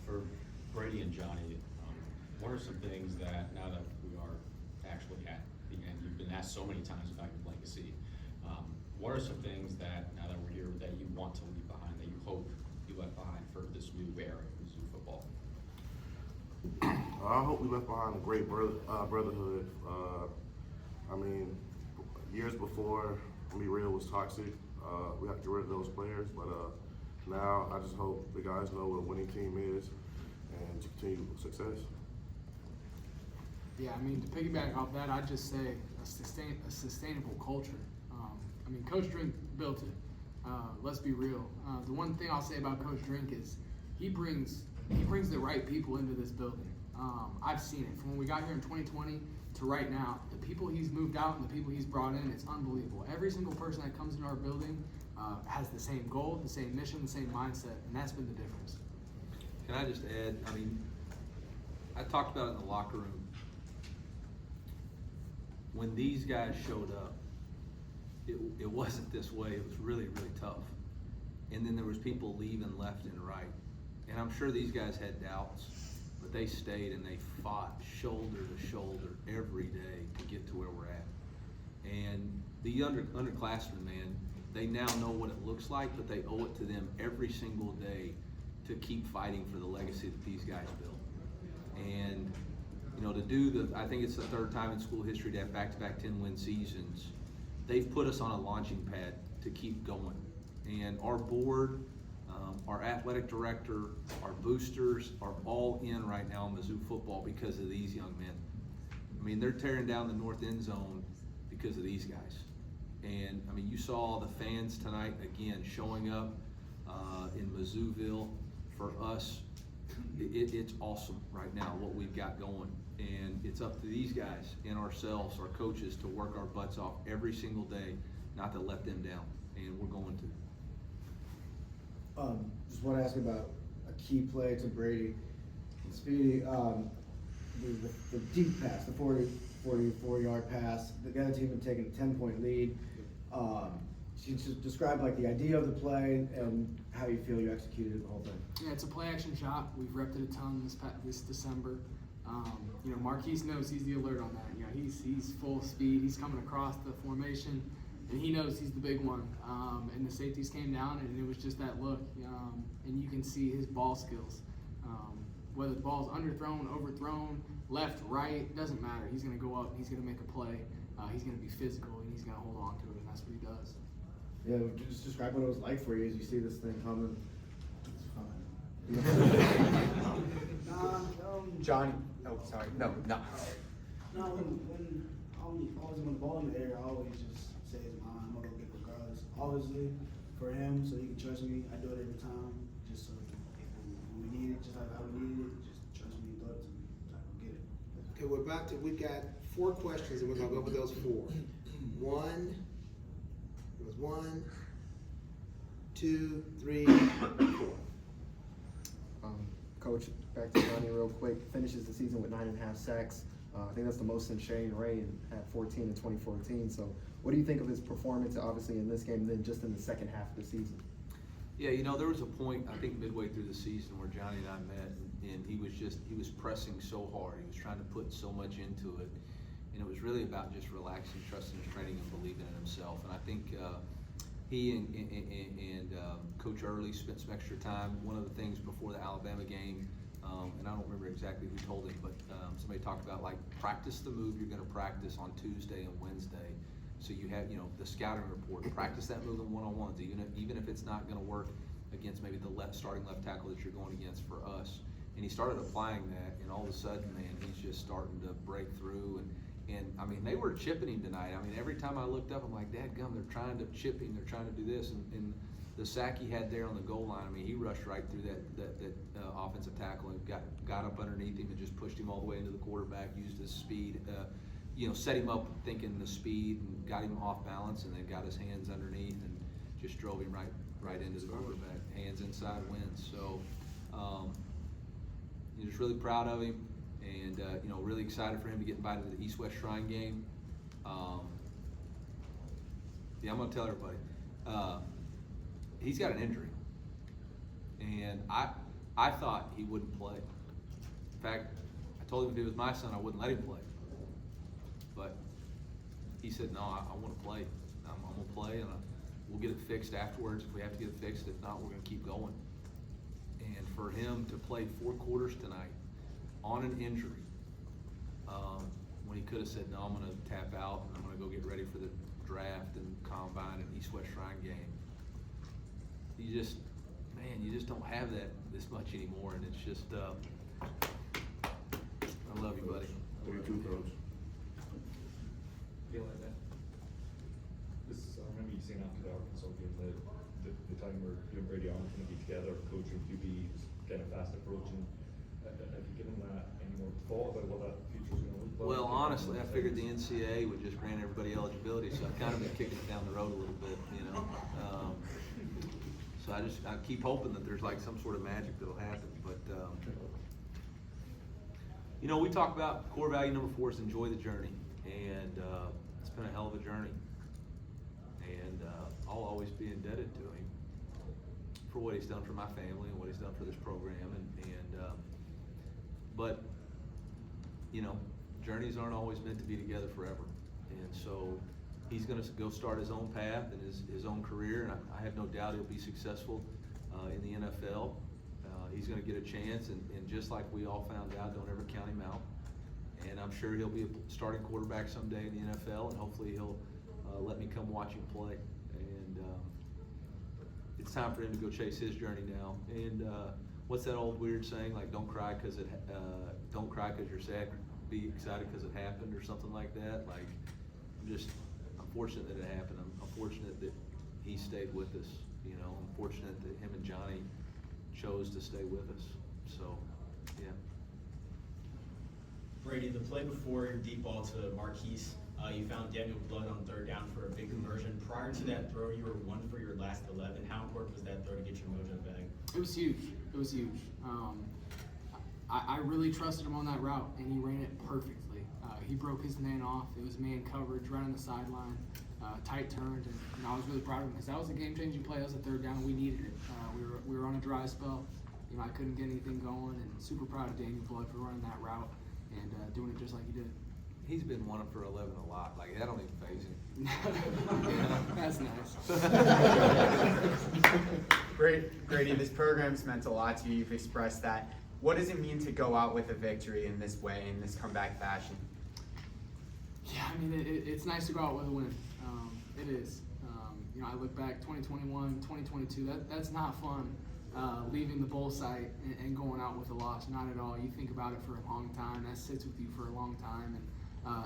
For Brady and Johnny, what are some things that, now that we are actually at the end, you've been asked so many times about your legacy, what are some things that, now that we're here, that you want to leave behind, that you hope you left behind for this new era of Mizzou football? I hope we left behind a great brotherhood. I mean, years before, real was toxic. We have to get rid of those players, but now I just hope the guys know what a winning team is and to continue success. Yeah, I mean, to piggyback off that, I'd just say a sustainable culture. I mean, Coach Drink built it. Let's be real. The one thing I'll say about Coach Drink is he brings the right people into this building. I've seen it from when we got here in 2020 to right now. The people he's moved out and the people he's brought in, it's unbelievable. Every single person that comes into our building has the same goal, the same mission, the same mindset, and that's been the difference. Can I just add, I mean, I talked about it in the locker room. When these guys showed up, it wasn't this way. It was really, really tough. And then there was people leaving left and right. And I'm sure these guys had doubts, but they stayed and they fought shoulder to shoulder every day to get to where we're at. And the underclassmen, man, they now know what it looks like, but they owe it to them every single day to keep fighting for the legacy that these guys built. And you know, to do I think it's the third time in school history to have back-to-back 10-win seasons. They've put us on a launching pad to keep going. And our board, our athletic director, our boosters are all in right now in Mizzou football because of these young men. I mean, they're tearing down the north end zone because of these guys. And I mean, you saw the fans tonight again showing up in Mizzouville for us. It's awesome right now what we've got going, and it's up to these guys and ourselves, our coaches, to work our butts off every single day, not to let them down, and we're going to. Just want to ask about a key play to Brady and Speedy. The deep pass, the 44-yard pass. The other team had taken a 10-point lead. She just described like the idea of the play and how you feel you executed the whole thing. Yeah, it's a play-action shot. We've repped it a ton this December. You know, Marquis knows he's the alert on that. You know, he's full speed. He's coming across the formation, and he knows he's the big one. And the safeties came down, and it was just that look. And you can see his ball skills. Whether the ball's underthrown, overthrown, left, right, doesn't matter. He's going to go up. He's going to make a play. He's going to be physical, and he's going to hold on to it, and that's what he does. Yeah, just describe what it was like for you as you see this thing coming. It's fine. Johnny, oh sorry, no. No, when always when the ball in the air, I always just say it's mine. I'm gonna go get it regardless. Obviously, for him, so he can trust me. I do it every time, just so when we need it, just like how we needed it, just trust me, throw it to me, I can get it. Okay, we've got 4 questions, and we're gonna go with those 4. It was 1, 2, 3, 4. Coach, back to Johnny real quick. Finishes the season with 9.5 sacks. I think that's the most since Shane Ray had 14 in 2014. So what do you think of his performance, obviously in this game, and then just in the second half of the season? Yeah, you know, there was a point, I think midway through the season, where Johnny and I met, and he was pressing so hard. He was trying to put so much into it. And it was really about just relaxing, trusting his training, and believing in himself. And I think he and Coach Early spent some extra time. One of the things before the Alabama game, and I don't remember exactly who told him, but somebody talked about, like, practice the move you're going to practice on Tuesday and Wednesday. So you have, you know, the scouting report. Practice that move in one-on-ones, even if it's not going to work against maybe the starting left tackle that you're going against for us. And he started applying that, and all of a sudden, man, he's just starting to break through. And I mean, they were chipping him tonight. I mean, every time I looked up, I'm like, dadgum, they're trying to chip him. They're trying to do this. And the sack he had there on the goal line, I mean, he rushed right through that offensive tackle and got up underneath him and just pushed him all the way into the quarterback, used his speed, you know, set him up thinking the speed and got him off balance, and then got his hands underneath and just drove him right into the quarterback. Hands inside wins. So you're just really proud of him. And, you know, really excited for him to get invited to the East-West Shrine game. Yeah, I'm going to tell everybody. He's got an injury. And I I thought he wouldn't play. In fact, I told him if it was my son, I wouldn't let him play. But he said, no, I want to play. I'm going to play, and we'll get it fixed afterwards if we have to get it fixed. If not, we're going to keep going. And for him to play 4 quarters tonight on an injury, when he could have said, no, I'm going to tap out and I'm going to go get ready for the draft and combine and East-West Shrine game. You just don't have that this much anymore, and it's just, I love you, buddy. What do you do, Coach? Feel like that? I remember you saying after the Arkansas game the time where you and Brady aren't going to be together, coaching QB, kind of fast approaching. Have you given that any more thought about what that future's going to look like? Well, honestly, I figured the NCAA would just grant everybody eligibility, so I've kind of been kicking it down the road a little bit, you know. So I keep hoping that there's like some sort of magic that'll happen, but you know, we talk about core value number 4 is enjoy the journey, and it's been a hell of a journey, and I'll always be indebted to him for what he's done for my family and what he's done for this program, but you know, journeys aren't always meant to be together forever, and so he's going to go start his own path and his own career, and I have no doubt he'll be successful in the NFL. He's going to get a chance, and just like we all found out, don't ever count him out. And I'm sure he'll be a starting quarterback someday in the NFL, and hopefully he'll let me come watch him play. And it's time for him to go chase his journey now. And what's that old weird saying, like don't cry because you're sad, be excited because it happened, or something like that. Like, I'm fortunate that it happened. I'm fortunate that he stayed with us. You know, I'm fortunate that him and Johnny chose to stay with us. So, yeah. Brady, the play before your deep ball to Marquis, you found Daniel Blood on 3rd down for a big conversion. Prior to that throw, you were 1 for your last 11. How important was that throw to get your mojo back? It was huge. It was huge. I really trusted him on that route, and he ran it perfectly. He broke his man off. It was man coverage right on the sideline, tight turned, and I was really proud of him because that was a game-changing play. That was a 3rd down, and we needed it. We were on a dry spell. You know, I couldn't get anything going, and super proud of Daniel Blood for running that route and doing it just like he did. He's been 1 for 11 a lot. Like, that don't even faze him. That's nice. Brady, this program's meant a lot to you. You've expressed that. What does it mean to go out with a victory in this way, in this comeback fashion? Yeah, I mean, it's nice to go out with a win. It is. You know, I look back 2021, 2022, that's not fun, leaving the bowl site and going out with a loss. Not at all. You think about it for a long time. That sits with you for a long time. And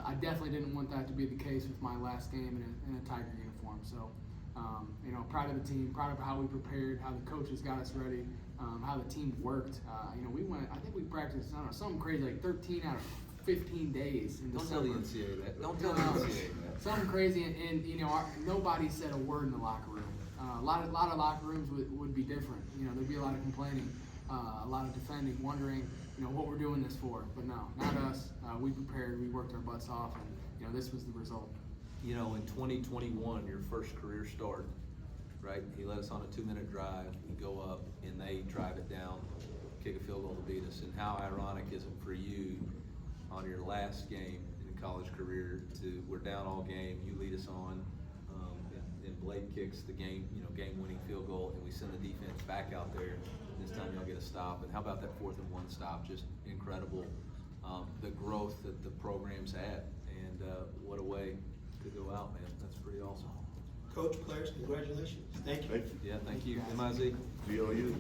I definitely didn't want that to be the case with my last game in a Tiger uniform. So, you know, proud of the team, proud of how we prepared, how the coaches got us ready, how the team worked. You know, I think we practiced, I don't know, something crazy, like 13 out of 15 days in Don't tell the December. NCAA that. Don't tell the NCAA that. Something crazy, and you know, nobody said a word in the locker room. A lot of locker rooms would be different. You know, there'd be a lot of complaining, a lot of defending, wondering, you know, what we're doing this for. But no, not us. We prepared, we worked our butts off, and you know, this was the result. You know, in 2021, your first career start, right? He led us on a 2-minute drive. We go up, and they drive it down, kick a field goal to beat us. And how ironic is it for you on your last game in college career we're down all game, you lead us on, and Blake kicks the game-winning field goal, and we send the defense back out there. This time y'all get a stop. And how about that 4th and 1 stop? Just incredible, the growth that the program's had, and what a way to go out, man. That's pretty awesome. Coach, players, congratulations. Thank you. Thank you. Yeah, thank you. MIZ. GOU.